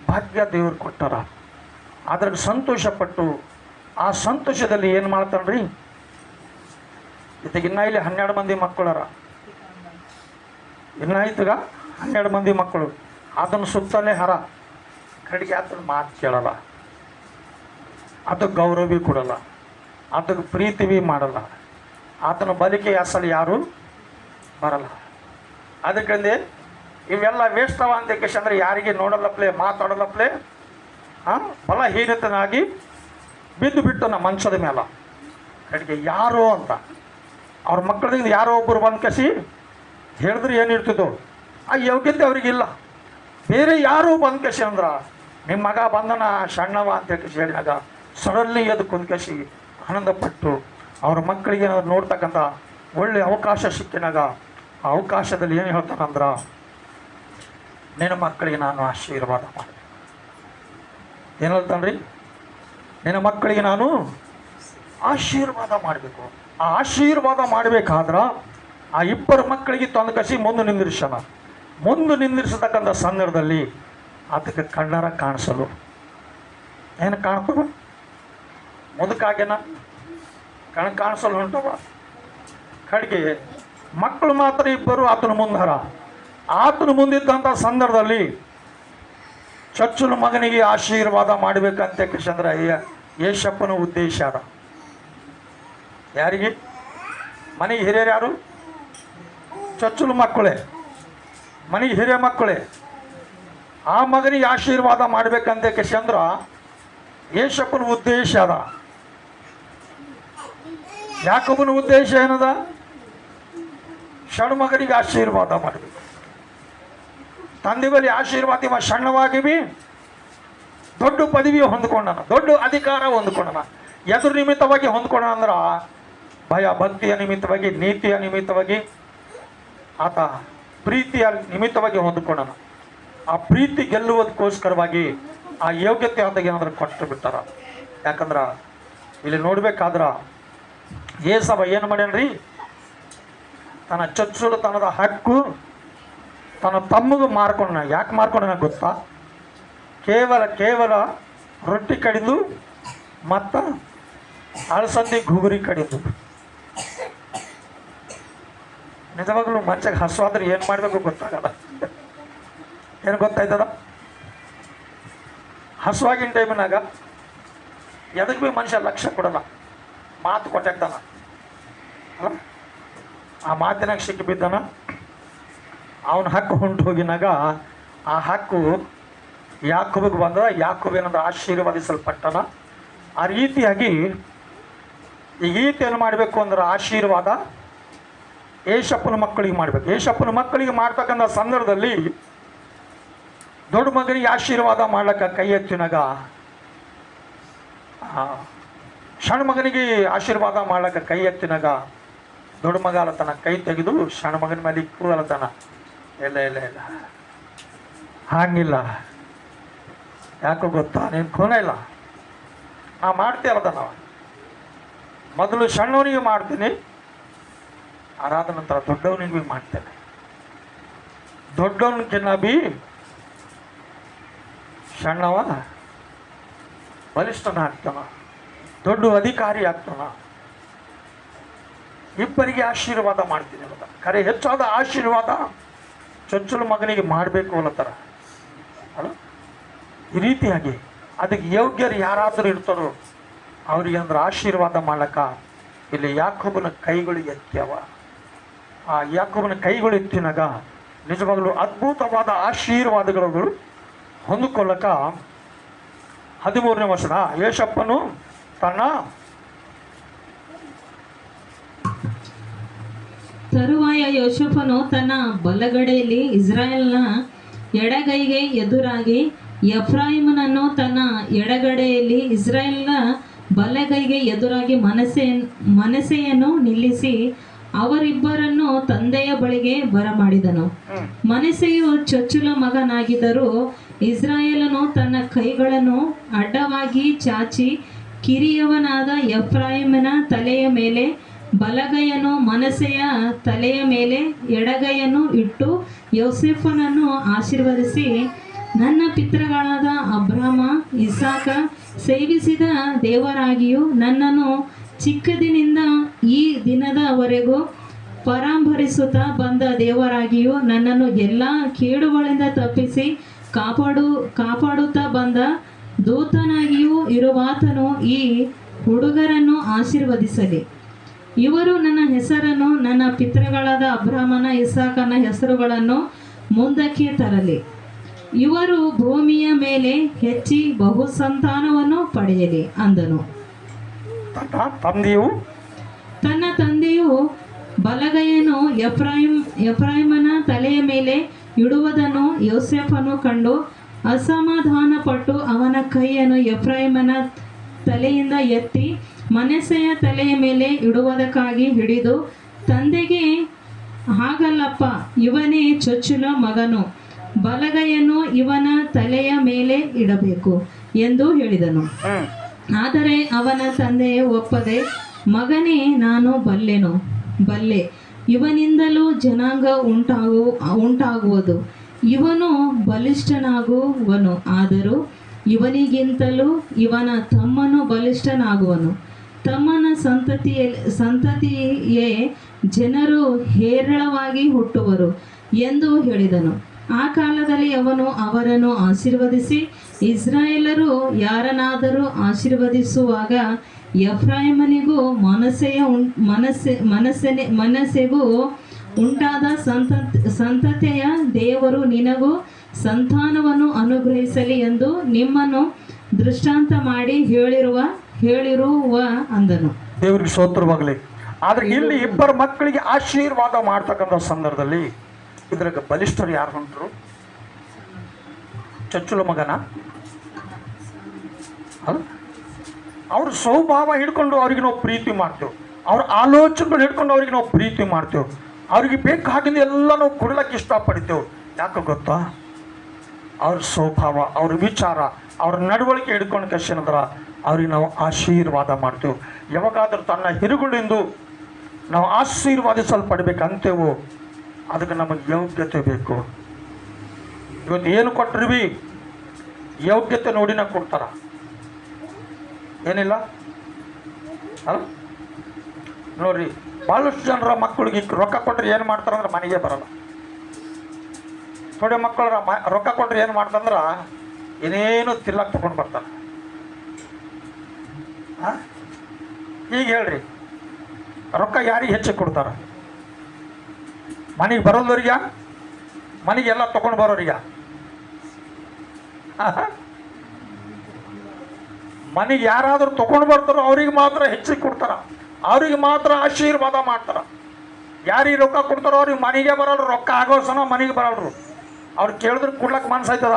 ಭಾಗ್ಯ ದೇವರು ಕೊಟ್ಟಾರ. ಅದ್ರಾಗ ಸಂತೋಷಪಟ್ಟು ಆ ಸಂತೋಷದಲ್ಲಿ ಏನು ಮಾಡ್ತಾನ್ರಿ, ಇನ್ನ ಇಲ್ಲಿ 12 ಮಂದಿ ಮಕ್ಕಳರ, ಇನ್ನಾಯ್ತಗ 12 ಮಂದಿ ಮಕ್ಕಳು. ಅದನ್ನು ಸುತ್ತಲೇ ಹರ ಕಡೆಗೆ ಆತನ ಮಾತು ಕೇಳಲ್ಲ, ಅದಕ್ಕೆ ಗೌರವ ಭೀ ಕೊಡಲ್ಲ, ಅದಕ್ಕೆ ಪ್ರೀತಿ ಭೀ ಮಾಡಲ್ಲ, ಆತನ ಬಲಿಕೆ ಅಸಲು ಯಾರು ಬರಲ್ಲ. ಅದಕ್ಕಂದೆ ಇವೆಲ್ಲ ವೇಸ್ತವ ಅಂತ ಅಂದ್ರೆ ಯಾರಿಗೆ ನೋಡಲ್ಲಪ್ಲೆ ಮಾತಾಡಲ್ಲಪ್ಲೆ ಫಲಹೀನತನಾಗಿ ಬಿದ್ದು ಬಿಟ್ಟು ನಮ್ಮ ಮಂಚದ ಮೇಲೆ ಕಡೆಗೆ ಯಾರೋ ಅಂತ ಅವ್ರ ಮಕ್ಕಳಿಂದ ಯಾರೋ ಒಬ್ಬರು ಬಂದು ಕಸಿ ಹೇಳಿದ್ರೆ ಏನಿರ್ತಿದ್ದೋ ಆ ಯೋಗ್ಯತೆ ಅವ್ರಿಗಿಲ್ಲ. ಬೇರೆ ಯಾರೋ ಬಂದು ಕಸಿ ಅಂದ್ರೆ ನಿಮ್ಮ ಮಗ ಬಂದನ ಸಣ್ಣವ ಅಂತ ಕಸಿ ಹೇಳಿದಾಗ ಸಡನ್ಲಿ ಎದ್ದು ಕುಂದ್ಕಸಿ ಆನಂದಪಟ್ಟು ಅವ್ರ ಮಕ್ಕಳಿಗೆ ನೋಡ್ತಕ್ಕಂಥ ಒಳ್ಳೆಯ ಅವಕಾಶ ಸಿಕ್ಕಿನಾಗ ಆ ಅವಕಾಶದಲ್ಲಿ ಏನು ಹೇಳ್ತಾನಂದ್ರೆ, ನಿನ್ನ ಮಕ್ಕಳಿಗೆ ನಾನು ಆಶೀರ್ವಾದ ಮಾಡಿ, ಏನು ಹೇಳ್ತಾನ್ರಿ, ನಿನ್ನ ಮಕ್ಕಳಿಗೆ ನಾನು ಆಶೀರ್ವಾದ ಮಾಡಬೇಕು. ಆ ಆಶೀರ್ವಾದ ಮಾಡಬೇಕಾದ್ರೆ ಆ 2 ಮಕ್ಕಳಿಗೆ ತಂದು ಕಸಿ ಮುಂದೆ ನಿಂದಿರಿಸತಕ್ಕಂಥ ಸಂದರ್ಭದಲ್ಲಿ ಅದಕ್ಕೆ ಕಣ್ಣಾರ ಕಾಣಿಸಲು ಏನು ಕಾಣ್ತವ, ಮುದುಕಾಗ್ಯನ ಕಾಣಿಸಲು ಹೊಂಟವ. ಕಡೆಗೆ ಮಕ್ಕಳು ಮಾತ್ರ 2 ಆತನ ಮುಂದರ. ಆತನ ಮುಂದಿದ್ದಂಥ ಸಂದರ್ಭದಲ್ಲಿ ಚೊಚ್ಚಲ ಮಗನಿಗೆ ಆಶೀರ್ವಾದ ಮಾಡಬೇಕಂತ ಕೃಷ್ಣಂದ್ರ ಯೇಸಪ್ಪನ ಉದ್ದೇಶ ಅದ. ಯಾರಿಗೆ? ಮನೆಗೆ ಹಿರಿಯರು ಯಾರು? ಚೊಚ್ಚಲು ಮಕ್ಕಳೇ, ಮನೆಗೆ ಹಿರಿಯ ಮಕ್ಕಳೇ. ಆ ಮಗನಿಗೆ ಆಶೀರ್ವಾದ ಮಾಡಬೇಕಂತ ಕೃಷ್ಣಂದ್ರ ಯೇಸಪ್ಪನ ಉದ್ದೇಶ ಅದ. ಯಾಕೊಬ್ಬನ ಉದ್ದೇಶ ಏನದ? ಷಣ್ಮಗನಿಗೆ ಆಶೀರ್ವಾದ ಮಾಡಬೇಕು. ತಂದೆ ಬಳಿ ಆಶೀರ್ವಾದ, ಇವ ಸಣ್ಣವಾಗಿ ಬಿ ದೊಡ್ಡ ಪದವಿ ಹೊಂದ್ಕೊಂಡನ, ದೊಡ್ಡ ಅಧಿಕಾರ ಹೊಂದ್ಕೊಂಡನ. ಎದುರು ನಿಮಿತ್ತವಾಗಿ ಹೊಂದ್ಕೊಂಡ ಅಂದ್ರೆ ಭಯ ಭಕ್ತಿಯ ನಿಮಿತ್ತವಾಗಿ, ನೀತಿಯ ನಿಮಿತ್ತವಾಗಿ, ಆತ ಪ್ರೀತಿಯ ನಿಮಿತ್ತವಾಗಿ ಹೊಂದ್ಕೊಂಡನ. ಆ ಪ್ರೀತಿ ಗೆಲ್ಲುವುದಕ್ಕೋಸ್ಕರವಾಗಿ ಆ ಯೋಗ್ಯತೆ ಆದಾಗ ಏನಾದ್ರು ಕೊಟ್ಟು ಬಿಟ್ಟಾರ. ಯಾಕಂದ್ರೆ ಇಲ್ಲಿ ನೋಡ್ಬೇಕಾದ್ರೆ ಏಸವ ಏನು ಮಾಡ್ಯಾನ್ರಿ, ತನ್ನ ಚೊಚ್ಚಲತನದ ಹಕ್ಕು ತನ್ನ ತಮ್ಮಗೆ ಮಾರ್ಕೊಂಡ. ಯಾಕೆ ಮಾರ್ಕೊಂಡ ಗೊತ್ತಾ? ಕೇವಲ ರೊಟ್ಟಿ ಕಡಿದು ಮತ್ತು ಅಳಸಂದಿ ಗುಗುರಿ ಕಡಿದು. ನಿಜವಾಗ್ಲೂ ಮನುಷ್ಯಗೆ ಹಸುವಾದ್ರೆ ಏನು ಮಾಡಬೇಕು ಗೊತ್ತಾಗಲ್ಲ. ಏನು ಗೊತ್ತಾಯ್ತದ? ಹಸುವಾಗಿನ ಟೈಮಿನಾಗ ಎದಕ್ಕೆ ಭೀ ಮನುಷ್ಯ ಲಕ್ಷ್ಯ ಕೊಡಲ್ಲ, ಮಾತು ಕೊಟ್ಟಾಗ್ತಾನ ಅಲ್ಲ. ಆ ಮಾತಿನಾಗ ಸಿಕ್ಕಿ ಬಿದ್ದಾನ, ಅವನ ಹಕ್ಕು ಹೊಂಟು ಹೋಗಿನಾಗ ಆ ಹಕ್ಕು ಯಾಕೋಬಿಗೆ ಬಂದ. ಯಾಕೋಬೇನಂದ್ರೆ ಆಶೀರ್ವಾದಿಸಲ್ಪಟ್ಟನ. ಆ ರೀತಿಯಾಗಿ ಈ ಗೀತೆ ಏನು ಮಾಡಬೇಕು ಅಂದ್ರೆ ಆಶೀರ್ವಾದ ಏಷಪ್ಪನ ಮಕ್ಕಳಿಗೆ ಮಾಡಬೇಕು. ಏಷಪ್ಪನ ಮಕ್ಕಳಿಗೆ ಮಾಡ್ತಕ್ಕಂಥ ಸಂದರ್ಭದಲ್ಲಿ ದೊಡ್ಡ ಮಗನಿಗೆ ಆಶೀರ್ವಾದ ಮಾಡ್ಲಿಕ್ಕೆ ಕೈ ಎತ್ತಿನಾಗ, ಸಣ್ಣ ಮಗನಿಗೆ ಆಶೀರ್ವಾದ ಮಾಡ್ಲಿಕ್ಕೆ ಕೈ ಎತ್ತಿನಾಗ ದೊಡ್ಡ ಮಗ ಅಲ್ಲತನ ಕೈ ತೆಗೆದು ಸಣ್ಣ ಮಗನ ಮೇಲೆ ಇಕ್ಕು ಅಲ್ಲತನ. ಇಲ್ಲ ಹಾಗಿಲ್ಲ. ಯಾಕೋ ಗೊತ್ತಾ? ನೀನು ಖೂನ ಇಲ್ಲ, ನಾ ಮಾಡ್ತೀಯಲ್ಲದ. ನಾವು ಮೊದಲು ಸಣ್ಣವನಿಗೆ ಮಾಡ್ತೀನಿ, ಅದಾದ ನಂತರ ದೊಡ್ಡವನಿಗೆ ಭೀ ಮಾಡ್ತೇನೆ. ದೊಡ್ಡವನಿಗಿನ್ನ ಭೀ ಸಣ್ಣವ ಬಲಿಷ್ಠನ ಆಗ್ತಾನ, ದೊಡ್ಡ ಅಧಿಕಾರಿ ಆಗ್ತಾನ. ಇಬ್ಬರಿಗೆ ಆಶೀರ್ವಾದ ಮಾಡ್ತೀನಿ ಅಲ್ಲದ. ಖರೆ ಹೆಚ್ಚಾದ ಆಶೀರ್ವಾದ ಚೊಚ್ಚಲು ಮಗನಿಗೆ ಮಾಡಬೇಕು ಅಲ್ಲತ್ತಾರ ಅಲ್ಲ. ಈ ರೀತಿಯಾಗಿ ಅದಕ್ಕೆ ಯೋಗ್ಯರು ಯಾರಾದರೂ ಇರ್ತಾರೋ ಅವ್ರಿಗೆ ಅಂದ್ರೆ ಆಶೀರ್ವಾದ ಮಾಡ್ಲಕ್ಕ ಇಲ್ಲಿ ಯಾಕೋಬನ ಕೈಗಳು ಎತ್ತ್ಯಾವ. ಆ ಯಾಕೋಬನ ಕೈಗಳು ಎತ್ತಿನಾಗ ನಿಜವಾಗಲೂ ಅದ್ಭುತವಾದ ಆಶೀರ್ವಾದಗಳು ಹೊಂದಿಕೊಳ್ಳಕ 13ನೇ ವರ್ಷದ ಏಷಪ್ಪನು ತನ್ನ ತರುವಾಯ ಯೋಸೇಫನು ತನ್ನ ಬಲಗಡೆಯಲ್ಲಿ ಇಸ್ರಾಯೇಲ್ನ ಎಡಗೈಗೆ ಎದುರಾಗಿ ಎಫ್ರಾಯಿಮನನ್ನು ತನ್ನ ಎಡಗಡೆಯಲ್ಲಿ ಇಸ್ರಾಯೇಲ್ನ ಬಲಗೈಗೆ ಎದುರಾಗಿ ಮನಸ್ಸೆಯನ್ನು ನಿಲ್ಲಿಸಿ ಅವರಿಬ್ಬರನ್ನು ತಂದೆಯ ಬಳಿಗೆ ಬರಮಾಡಿದನು. ಮನಸ್ಸೆಯು ಚೊಚ್ಚಲ ಮಗನಾಗಿದ್ದರೂ ಇಸ್ರಾಯೇಲನು ತನ್ನ ಕೈಗಳನ್ನು ಅಡ್ಡವಾಗಿ ಚಾಚಿ ಕಿರಿಯವನಾದ ಎಫ್ರಾಯಿಮನ ತಲೆಯ ಮೇಲೆ ಬಲಗೈಯನ್ನು ಮನಸ್ಸೆಯ ತಲೆಯ ಮೇಲೆ ಎಡಗೈಯನ್ನು ಇಟ್ಟು ಯೋಸೇಫನನ್ನು ಆಶೀರ್ವದಿಸಿ, ನನ್ನ ಪಿತೃಗಳಾದ ಅಬ್ರಹಾಮ ಇಸಾಕ ಸೇವಿಸಿದ ದೇವರಾಗಿಯೂ ನನ್ನನ್ನು ಚಿಕ್ಕದಿನಿಂದ ಈ ದಿನದವರೆಗೂ ಪರಾಂಬರಿಸುತ್ತಾ ಬಂದ ದೇವರಾಗಿಯೂ ನನ್ನನ್ನು ಎಲ್ಲ ಕೇಡುಗಳಿಂದ ತಪ್ಪಿಸಿ ಕಾಪಾಡುತ್ತಾ ಬಂದ ದೂತನಾಗಿಯೂ ಇರುವಾತನು ಈ ಹುಡುಗರನ್ನು ಆಶೀರ್ವದಿಸಲಿ. ಇವರು ನನ್ನ ಹೆಸರನ್ನು, ನನ್ನ ಪಿತೃಗಳಾದ ಅಬ್ರಹಾಮನ ಇಸಾಕನ ಹೆಸರುಗಳನ್ನು ಮುಂದಕ್ಕೆ ತರಲಿ. ಇವರು ಭೂಮಿಯ ಮೇಲೆ ಹೆಚ್ಚಿ ಬಹು ಸಂತಾನವನ್ನು ಪಡೆಯಲಿ ಅಂದನು. ತನ್ನ ತಂದೆಯು ಬಲಗೈಯನ್ನು ಎಫ್ರಾಯಿಮನ ತಲೆಯ ಮೇಲೆ ಇಡುವುದನ್ನು ಯೋಸೇಫನು ಕಂಡು ಅಸಮಾಧಾನಪಟ್ಟು ಅವನ ಕೈಯನ್ನು ಎಫ್ರಾಯಿಮನ ತಲೆಯಿಂದ ಎತ್ತಿ ಮನಸ್ಸೆಯ ತಲೆಯ ಮೇಲೆ ಇಡುವುದಕ್ಕಾಗಿ ಹಿಡಿದು, ತಂದೆಗೆ ಹಾಗಲ್ಲಪ್ಪ, ಇವನೇ ಚೊಚ್ಚಲ ಮಗನು, ಬಲಗೈಯನ್ನು ಇವನ ತಲೆಯ ಮೇಲೆ ಇಡಬೇಕು ಎಂದು ಹೇಳಿದನು. ಆದರೆ ಅವನ ತಂದೆಯೇ ಒಪ್ಪದೆ, ಮಗನೇ, ನಾನು ಬಲ್ಲೆ, ಇವನಿಂದಲೂ ಜನಾಂಗ ಉಂಟಾಗುವುದು, ಇವನು ಬಲಿಷ್ಠನಾಗುವನು, ಆದರೂ ಇವನಿಗಿಂತಲೂ ಇವನ ತಮ್ಮನು ಬಲಿಷ್ಠನಾಗುವನು. ತಮ್ಮನ ಸಂತತಿಯೇ ಜನರು ಹೇರಳವಾಗಿ ಹುಟ್ಟುವರು ಎಂದು ಹೇಳಿದನು. ಆ ಕಾಲದಲ್ಲಿ ಅವನು ಅವರನ್ನು ಆಶೀರ್ವದಿಸಿ, ಇಸ್ರಾಯೇಲರು ಯಾರನ್ನಾದರೂ ಆಶೀರ್ವದಿಸುವಾಗ ಎಫ್ರಾಯಿಮನಿಗೂ ಮನಸ್ಸೆಗೂ ಉಂಟಾದ ಸಂತತಿಯ ದೇವರು ನಿನಗೂ ಸಂತಾನವನ್ನು ಅನುಗ್ರಹಿಸಲಿ ಎಂದು ನಿಮ್ಮನ್ನು ದೃಷ್ಟಾಂತ ಮಾಡಿ ಹೇಳಿರುವ ಅಂದನು. ದೇವರಿಗೆ ಸ್ತೋತ್ರವಾಗಲಿ. ಆದ್ರೆ ಇಲ್ಲಿ ಇಬ್ಬರು ಮಕ್ಕಳಿಗೆ ಆಶೀರ್ವಾದ ಮಾಡ್ತಕ್ಕಂಥ ಸಂದರ್ಭದಲ್ಲಿ ಇದ್ರಾಗ ಬಲಿಷ್ಠರು ಯಾರು ಹೊಂಟರು? ಚೊಚ್ಚಲ ಮಗನ ಅಲ್ಲ, ಅವ್ರ ಸ್ವಭಾವ ಹಿಡ್ಕೊಂಡು ಅವ್ರಿಗೆ ನಾವು ಪ್ರೀತಿ ಮಾಡ್ತೇವೆ, ಅವ್ರ ಆಲೋಚನೆಗಳು ಹಿಡ್ಕೊಂಡು ಅವ್ರಿಗೆ ನಾವು ಪ್ರೀತಿ ಮಾಡ್ತೇವೆ, ಅವ್ರಿಗೆ ಬೇಕಾಗಿದ್ದು ಎಲ್ಲ ನಾವು ಕೊಡ್ಲಕ್ಕೆ ಇಷ್ಟಪಡ್ತೇವೆ. ಯಾಕೆ ಗೊತ್ತಾ? ಅವ್ರ ಸ್ವಭಾವ, ಅವ್ರ ವಿಚಾರ, ಅವ್ರ ನಡವಳಿಕೆ ಹಿಡ್ಕೊಂಡು ಕಷ್ಟನಂದ್ರೆ ಅವ್ರಿಗೆ ನಾವು ಆಶೀರ್ವಾದ ಮಾಡ್ತೇವೆ. ಯಾವಾಗಾದ್ರೂ ತನ್ನ ಹಿರುಗಳಿಂದ ನಾವು ಆಶೀರ್ವಾದಿಸಲ್ಪಡ್ಬೇಕಂತೇವೋ ಅದಕ್ಕೆ ನಮಗೆ ಯೋಗ್ಯತೆ ಬೇಕು. ಇವತ್ತು ಏನು ಕೊಟ್ಟರು ಯೋಗ್ಯತೆ ನೋಡಿನ ಕೊಡ್ತಾರ, ಏನಿಲ್ಲ ಅಲ್ಲ. ನೋಡ್ರಿ, ಭಾಳಷ್ಟು ಜನರ ಮಕ್ಕಳಿಗೆ ರೊಕ್ಕ ಕೊಟ್ಟರೆ ಏನು ಮಾಡ್ತಾರಂದ್ರೆ ಮನೆಗೆ ಬರಲ್ಲ. ಥೋಡೆ ಮಕ್ಕಳು ರೊಕ್ಕ ಕೊಟ್ಟರೆ ಏನು ಮಾಡ್ತಂದ್ರೆ ಏನೇನು ತಿಲ್ಲಕ್ಕೆ ತಗೊಂಡು ಬರ್ತಾರೆ. ಈಗ ಹೇಳ್ರಿ, ರೊಕ್ಕ ಯಾರಿಗೆ ಹೆಚ್ಚಿಗೆ ಕೊಡ್ತಾರ? ಮನೆಗೆ ಬರೋದವ್ರಿಗೆ, ಮನೆಗೆಲ್ಲ ತಗೊಂಡು ಬರೋರಿಗೆ. ಮನೆಗೆ ಯಾರಾದರೂ ತಗೊಂಡು ಬರ್ತಾರೋ ಅವ್ರಿಗೆ ಮಾತ್ರ ಹೆಚ್ಚಿಗೆ ಕೊಡ್ತಾರ, ಅವ್ರಿಗೆ ಮಾತ್ರ ಆಶೀರ್ವಾದ ಮಾಡ್ತಾರ. ಯಾರಿಗೆ ರೊಕ್ಕ ಕೊಡ್ತಾರೋ ಅವ್ರಿಗೆ ಮನೆಗೆ ಬರಲ್ರು, ರೊಕ್ಕ ಆಗೋ ಸನ ಮನೆಗೆ ಬರಲ್ರು. ಅವ್ರು ಕೇಳಿದ್ರೆ ಕೊಡ್ಲಕ್ಕೆ ಮನಸ್ಸಾಯ್ತದ?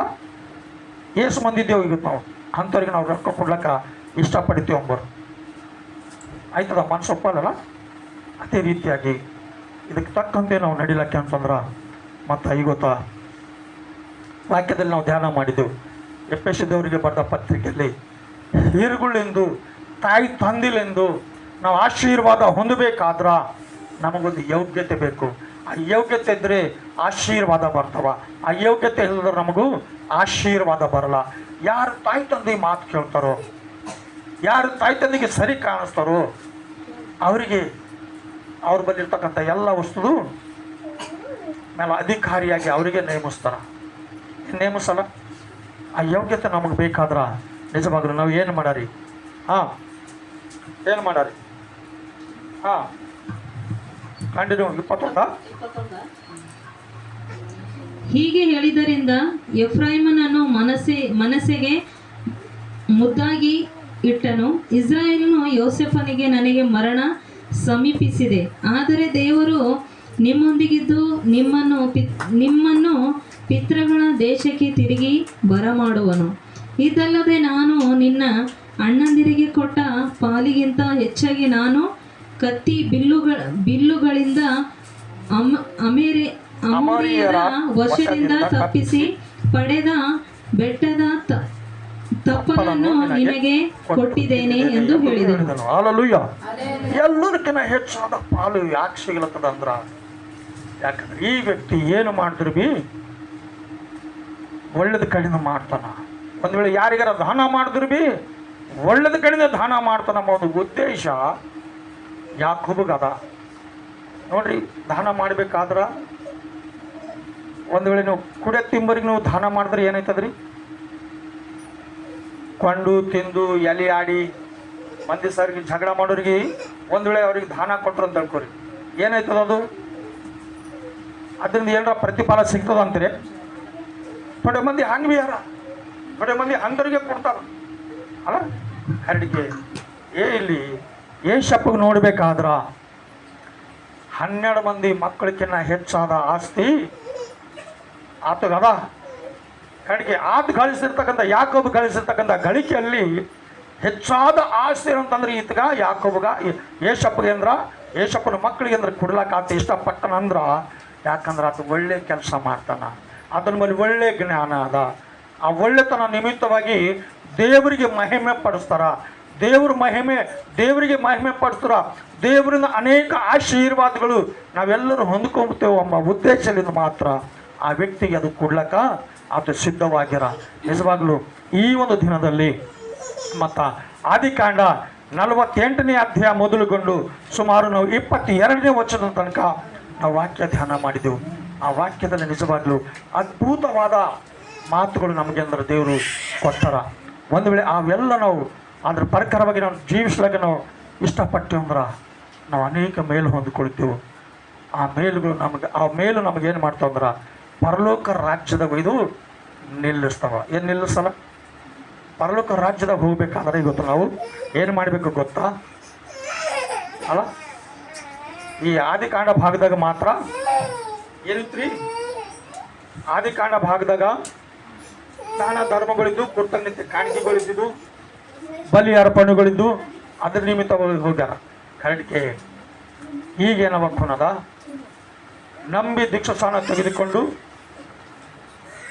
ಎಷ್ಟು ಮಂದಿ ಇದ್ದೇವೆ ಈಗ ನಾವು ಅಂಥವ್ರಿಗೆ ನಾವು ರೊಕ್ಕ ಕೊಡ್ಲಕ್ಕೆ ಇಷ್ಟಪಡ್ತೀವಿ ಅಂಬರು ಆಯ್ತದ, ಮನಸ್ಸು ಒಪ್ಪಲ್ಲ. ಅದೇ ರೀತಿಯಾಗಿ ಇದಕ್ಕೆ ತಕ್ಕಂತೆ ನಾವು ನಡಿಲಕ್ಕೆ ಅಂತಂದ್ರೆ ಮತ್ತು ಈಗ ಗೊತ್ತಾ, ವಾಕ್ಯದಲ್ಲಿ ನಾವು ಧ್ಯಾನ ಮಾಡಿದ್ದೆವು. ಎಫೆಸದವರಿಗೆ ಬರೆದ ಪತ್ರಿಕೆಯಲ್ಲಿ ಹಿರುಗಳೆಂದು ತಾಯಿ ತಂದಿಲೆಂದು ನಾವು ಆಶೀರ್ವಾದ ಹೊಂದಬೇಕಾದ್ರೆ ನಮಗೊಂದು ಯೋಗ್ಯತೆ ಬೇಕು. ಆ ಯೋಗ್ಯತೆ ಇದ್ದರೆ ಆಶೀರ್ವಾದ ಬರ್ತಾವ, ಆ ಯೋಗ್ಯತೆ ಇಲ್ಲದ್ರೆ ನಮಗೂ ಆಶೀರ್ವಾದ ಬರಲ್ಲ. ಯಾರು ತಾಯಿ ತಂದೆ ಮಾತು ಕೇಳ್ತಾರೋ, ಯಾರು ತಾಯಿ ತಂದೆಗೆ ಸರಿ ಕಾಣಿಸ್ತಾರೋ ಅವರಿಗೆ ಅವ್ರ ಬಲ್ಲಿರ್ತಕ್ಕಂಥ ಎಲ್ಲ ವಸ್ತು ಮೇಲೆ ಅಧಿಕಾರಿಯಾಗಿ ಅವರಿಗೆ ನೇಮಿಸ್ತಾರ. ನೇಮಿಸಲ್ಲ. ಆ ಯೋಗ್ಯತೆ ನಮಗೆ ಬೇಕಾದ್ರೆ ನಿಜವಾಗ್ಲೂ ನಾವು ಏನು ಮಾಡಾರಿ? ಏನು ಮಾಡಾರಿ? ಕಂಟಿನ್ಯೂ 21. ಹೀಗೆ ಹೇಳಿದರಿಂದ ಎಫ್ರಾಯಿಮನನ್ನು ಮನಸ್ಸಿಗೆ ಮುದ್ದಾಗಿ ಇಟ್ಟನು. ಇಸ್ರಾಯೇಲನು ಯೋಸೇಫನಿಗೆ, ನನಗೆ ಮರಣ ಸಮೀಪಿಸಿದೆ, ಆದರೆ ದೇವರು ನಿಮ್ಮೊಂದಿಗಿದ್ದು ನಿಮ್ಮನ್ನು ಪಿತೃಗಳ ದೇಶಕ್ಕೆ ತಿರುಗಿ ಬರಮಾಡುವನು. ಇದಲ್ಲದೆ ನಾನು ನಿನ್ನ ಅಣ್ಣಂದಿರಿಗೆ ಕೊಟ್ಟ ಪಾಲಿಗಿಂತ ಹೆಚ್ಚಾಗಿ ನಾನು ಕತ್ತಿ ಬಿಲ್ಲುಗಳಿಂದ ಅಮೋರಿಯರ ವಶದಿಂದ ತಪ್ಪಿಸಿ ಪಡೆದ ಬೆಟ್ಟದ ತಪ್ಪಲನ್ನು ನಿನಗೆ ಕೊಟ್ಟಿದ್ದೇನೆ ಎಂದು ಹೇಳಿದನು. ಹಲ್ಲೆಲೂಯಾ. ಎಲ್ಲದಕ್ಕಿಂತ ಹೆಚ್ಚಾದ ಪಾಲು ಯಾಕೆ ಸಿಗ್ಲತ್ತದ ಅಂದ್ರ, ಯಾಕಂದ್ರೆ ಈ ವ್ಯಕ್ತಿ ಏನು ಮಾಡಿದ್ರು ಒಳ್ಳೇದ ಕಡೆಯಿಂದ ಮಾಡ್ತಾನ. ಒಂದು ವೇಳೆ ಯಾರಿಗಾರ ದಾನ ಮಾಡಿದ್ರು ಒಳ್ಳೇದ ಕಡೆಯಿಂದ ದಾನ ಮಾಡ್ತಾನ ನಮ್ಮ ಒಂದು ಉದ್ದೇಶ ಯಾಕೋಬಗದ. ನೋಡ್ರಿ, ದಾನ ಮಾಡ್ಬೇಕಾದ್ರೆ ಒಂದು ವೇಳೆ ನೀವು ಕುಡಿಯೋ ತಿಂಬರಿಗೆ ನೀವು ದಾನ ಮಾಡಿದ್ರೆ ಏನಾಯ್ತದ್ರಿ? ಕೊಂಡು ತಿಂದು ಎಲೆ ಆಡಿ ಮಂದಿ ಸರ್ಗೆ ಜಗಳ ಮಾಡೋರಿಗೆ ಒಂದು ವೇಳೆ ಅವ್ರಿಗೆ ದಾನ ಕೊಟ್ಟರು ಅಂತ ಹೇಳ್ಕೊರಿ, ಏನಾಯ್ತದ ಅದು? ಅದರಿಂದ ಏನಾರ ಪ್ರತಿಫಲ ಸಿಗ್ತದ ಅಂತೀರಿ? ಥೋಡೆ ಮಂದಿ ಹಂಗೆ ಬಿ ಯಾರ, ಥೋಡೆ ಮಂದಿ ಅಂದರಿಗೆ ಕೊಡ್ತಾರ ಅಲ್ಲ. ಹರಡಿಕೆ ಇಲ್ಲಿ ಏಷಪ್ಪಗೆ ನೋಡ್ಬೇಕಾದ್ರ 12 ಮಂದಿ ಮಕ್ಕಳಕ್ಕಿಂತ ಹೆಚ್ಚಾದ ಆಸ್ತಿ ಆತಗದ. ಕಡೆಗೆ ಆತ ಗಳಿಸಿರ್ತಕ್ಕಂಥ ಯಾಕೋಬ ಗಳಿಸಿರ್ತಕ್ಕಂಥ ಗಳಿಕೆಯಲ್ಲಿ ಹೆಚ್ಚಾದ ಆಸ್ತಿ ಅಂತಂದ್ರೆ ಈತಗ ಯಾಕೋಬಗ ಏಷಪ್ಪಗೆ ಅಂದ್ರ ಏಷಪ್ಪನ ಮಕ್ಕಳಿಗೆ ಅಂದ್ರೆ ಕೊಡ್ಲಾಕ ಆತ ಇಷ್ಟಪಟ್ಟನಂದ್ರ, ಯಾಕಂದ್ರೆ ಆತ ಒಳ್ಳೆ ಕೆಲಸ ಮಾಡ್ತಾನ, ಅದನ್ನ ಮೇಲೆ ಒಳ್ಳೆ ಜ್ಞಾನ ಅದ. ಆ ಒಳ್ಳೆತನ ನಿಮಿತ್ತವಾಗಿ ದೇವರಿಗೆ ಮಹಿಮೆ ಪಡಿಸ್ತಾರ. ದೇವರಿಗೆ ಮಹಿಮೆ ಪಡಿಸ್ತಾರ. ದೇವರಿಂದ ಅನೇಕ ಆಶೀರ್ವಾದಗಳು ನಾವೆಲ್ಲರೂ ಹೊಂದ್ಕೊಂಡ್ತೇವೆ ಎಂಬ ಉದ್ದೇಶದಿಂದ ಮಾತ್ರ ಆ ವ್ಯಕ್ತಿಗೆ ಅದು ಕೊಡ್ಲಕ್ಕ ಆತ ಸಿದ್ಧವಾಗಿರ. ನಿಜವಾಗ್ಲೂ ಈ ಒಂದು ದಿನದಲ್ಲಿ ಮತ್ತು ಆದಿಕಾಂಡ 48ನೇ ಅಧ್ಯಾಯ ಮೊದಲುಗೊಂಡು ಸುಮಾರು ನಾವು 22ನೇ ವಚನದ ತನಕ ನಾವು ವಾಕ್ಯ ಧ್ಯಾನ ಮಾಡಿದೆವು. ಆ ವಾಕ್ಯದಲ್ಲಿ ನಿಜವಾಗ್ಲೂ ಅದ್ಭುತವಾದ ಮಾತುಗಳು ನಮಗೆ ಅಂದ್ರೆ ದೇವರು ಕೊಡ್ತಾರ. ಒಂದು ವೇಳೆ ಅವೆಲ್ಲ ನಾವು ಅದ್ರ ಪ್ರಕಾರವಾಗಿ ನಾವು ಜೀವಿಸ್ಲಾಗ ನಾವು ಇಷ್ಟಪಟ್ಟೇವು ಅಂದ್ರೆ ನಾವು ಅನೇಕ ಮೇಲು ಹೊಂದ್ಕೊಳ್ತೇವೆ. ಆ ಮೇಲು ನಮಗೇನು ಮಾಡ್ತಾವಂದ್ರೆ ಪರಲೋಕ ರಾಜ್ಯದ ಒಯ್ದು ನಿಲ್ಲಿಸ್ತಾವ. ಏನು ನಿಲ್ಲಿಸಲ್ಲ? ಪರಲೋಕ ರಾಜ್ಯದಾಗ ಹೋಗ್ಬೇಕಾದ್ರೆ ಇವತ್ತು ನಾವು ಏನು ಮಾಡಬೇಕು ಗೊತ್ತಾ? ಅಲ್ಲ, ಈ ಆದಿಕಾಂಡ ಭಾಗದಾಗ ಮಾತ್ರ ಏನಿತ್ರಿ, ಆದಿಕಾಂಡ ಭಾಗದಾಗ ದಾನ ಧರ್ಮಗಳಿದ್ದು, ಕೃತಜ್ಞತೆ ಕಾಣಿಕೆಗಳಿದ್ದು, ಬಲಿ ಅರ್ಪಣೆಗಳಿದ್ದು, ಅದ್ರ ನಿಮಿತ್ತ ಹೋಗ್ಯಾರ. ಕರಡಿಕೆ ಈಗೇನವಕ್ಕನದ ನಂಬಿ ದೀಕ್ಷಾಸ್ನಾನ ತೆಗೆದುಕೊಂಡು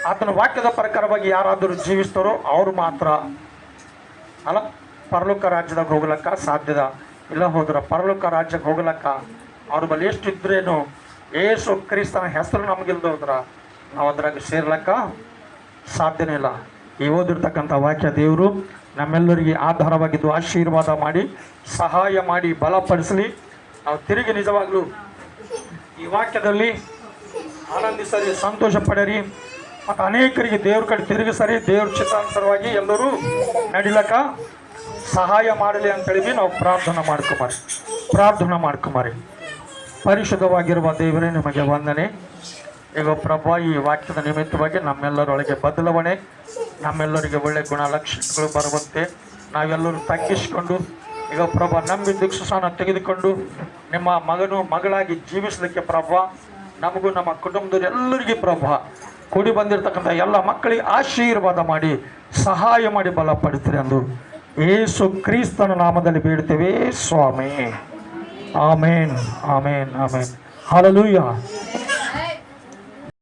ಆತನ ವಾಕ್ಯದ ಪ್ರಕಾರವಾಗಿ ಯಾರಾದರೂ ಜೀವಿಸ್ತಾರೋ ಅವ್ರು ಮಾತ್ರ ಅಲ್ಲ ಪರಲೋಕ ರಾಜ್ಯದಾಗ ಹೋಗ್ಲಕ್ಕ ಸಾಧ್ಯದ. ಇಲ್ಲ ಹೋದ್ರೆ ಪರಲೋಕ ರಾಜ್ಯಕ್ಕೆ ಹೋಗ್ಲಕ್ಕ ಅವ್ರ ಬಳಿ ಎಷ್ಟಿದ್ರೇನು ಏಸು ಕ್ರಿಸ್ತನ ಹೆಸರು ನಮಗಿಲ್ದ ಹೋದ್ರ ನಾವು ಅದ್ರಾಗ ಸೇರ್ಲಕ್ಕ ಸಾಧ್ಯನೇ ಇಲ್ಲ. ಈ ಓದಿರ್ತಕ್ಕಂಥ ವಾಕ್ಯ ದೇವರು ನಮ್ಮೆಲ್ಲರಿಗೆ ಆಧಾರವಾಗಿದ್ದು ಆಶೀರ್ವಾದ ಮಾಡಿ ಸಹಾಯ ಮಾಡಿ ಬಲಪಡಿಸಲಿ. ನಾವು ತಿರುಗಿ ನಿಜವಾಗ್ಲೂ ಈ ವಾಕ್ಯದಲ್ಲಿ ಆನಂದಿಸರಿ, ಸಂತೋಷ ಪಡರಿ ಮತ್ತು ಅನೇಕರಿಗೆ ದೇವ್ರ ಕಡೆ ತಿರುಗಿಸರಿ. ದೇವ್ರ ಚಿತ್ತಾನುಸಾರವಾಗಿ ಎಲ್ಲರೂ ನಡಿಲಕ್ಕ ಸಹಾಯ ಮಾಡಲಿ ಅಂತೇಳಿ ನಾವು ಪ್ರಾರ್ಥನೆ ಮಾಡ್ಕೊಂಬರಿ. ಪರಿಶುದ್ಧವಾಗಿರುವ ದೇವರೇ ನಿಮಗೆ ವಂದನೆ. ಈಗ ಪ್ರಭು ಈ ವಾಕ್ಯದ ನಿಮಿತ್ತವಾಗಿ ನಮ್ಮೆಲ್ಲರೊಳಗೆ ಬದಲಾವಣೆ, ನಮ್ಮೆಲ್ಲರಿಗೆ ಒಳ್ಳೆ ಗುಣಲಕ್ಷಣಗಳು ಬರುವಂತೆ ನಾವೆಲ್ಲರೂ ತಗ್ಗಿಸಿಕೊಂಡು ಈಗ ಪ್ರಭು ನಂಬಿ ದೀಕ್ಷಾಸ್ನಾನ ತೆಗೆದುಕೊಂಡು ನಿಮ್ಮ ಮಗನು ಮಗಳಾಗಿ ಜೀವಿಸಲಿಕ್ಕೆ ಪ್ರಭು ನಮಗೂ ನಮ್ಮ ಕುಟುಂಬದವ್ರು ಎಲ್ಲರಿಗೂ ಪ್ರಭು ಕೂಡಿ ಬಂದಿರತಕ್ಕಂಥ ಎಲ್ಲ ಮಕ್ಕಳಿಗೆ ಆಶೀರ್ವಾದ ಮಾಡಿ ಸಹಾಯ ಮಾಡಿ ಬಲಪಡಿಸ್ತೀರಿ ಎಂದು ಯೇಸು ಕ್ರಿಸ್ತನ ನಾಮದಲ್ಲಿ ಬೇಡ್ತೇವೆ ಸ್ವಾಮಿ. ಆಮೇನ್ ಆಮೇನ್ ಆಮೇನ್. ಹಲ್ಲೆಲೂಯಾ.